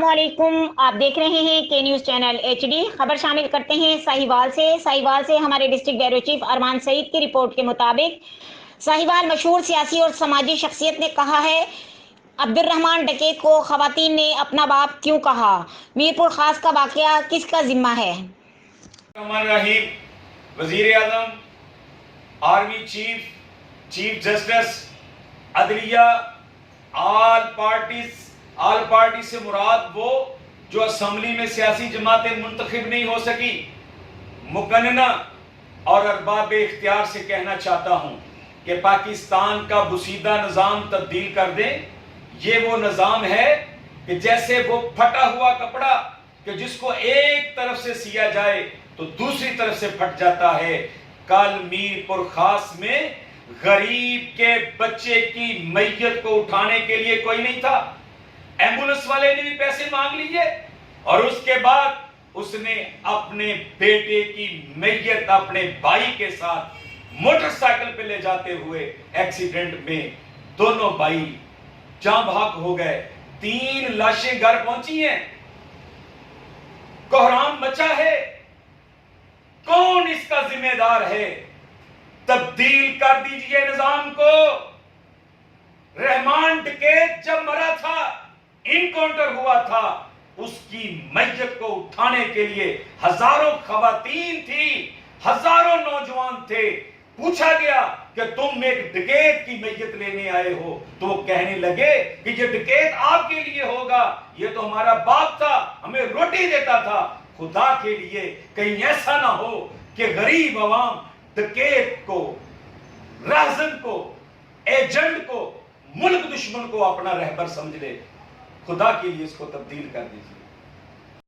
अस्सलामुअलैकुम। आप देख रहे हैं के न्यूज़ चैनल HD। खबर शामिल करते हैं साहिवाल से हमारे डिस्ट्रिक्ट ब्यूरो चीफ अरमान सईद की रिपोर्ट के मुताबिक साहिवाल मशहूर सियासी और समाजी शख्सियत ने कहा है, अब्दुर्रहमान डकैत को खवातीन ने अपना बाप क्यों कहा। मीरपुर खास का वाकया किसका जिम्मा है। वजीर आजम, आर्मी चीफ, चीफ जस्टिस, अदलिया, आल पार्टी से मुराद वो जो असम्बली में सियासी जमातें मुंतखब नहीं हो सकी। मुकन्ना और अरबाब इख्तियार से कहना चाहता हूं कि पाकिस्तान का बुसीदा निज़ाम तब्दील कर दें। ये वो निज़ाम है कि जैसे वो फटा हुआ कपड़ा कि जिसको एक तरफ से सिया जाए तो दूसरी तरफ से फट जाता है। कल मीरपुर खास में गरीब के बच्चे की मैयत को उठाने के लिए कोई नहीं था। एम्बुलेंस वाले ने भी पैसे मांग लिए और उसके बाद उसने अपने बेटे की मैयत अपने भाई के साथ मोटरसाइकिल पे ले जाते हुए एक्सीडेंट में दोनों भाई जान भाग हो गए। 3 लाशें घर पहुंची हैं। कोहराम मचा है। कौन इसका जिम्मेदार है? तब्दील कर दीजिए निजाम को। रहमान डकैत जब मरा था, इनकाउंटर हुआ था, उसकी मैयत को उठाने के लिए हजारों खवातीन थी, हजारों नौजवान थे। पूछा गया कि तुम एक डकैत की मैयत लेने आए हो, तो वो कहने लगे कि ये डकैत आपके लिए होगा, ये तो हमारा बाप था, हमें रोटी देता था। खुदा के लिए कहीं ऐसा ना हो कि गरीब अवाम डकैत को, राज़न को, एजेंट को, मुल्क दुश्मन को अपना रहबर समझ ले। खुदा के लिए इसको तब्दील कर दीजिए।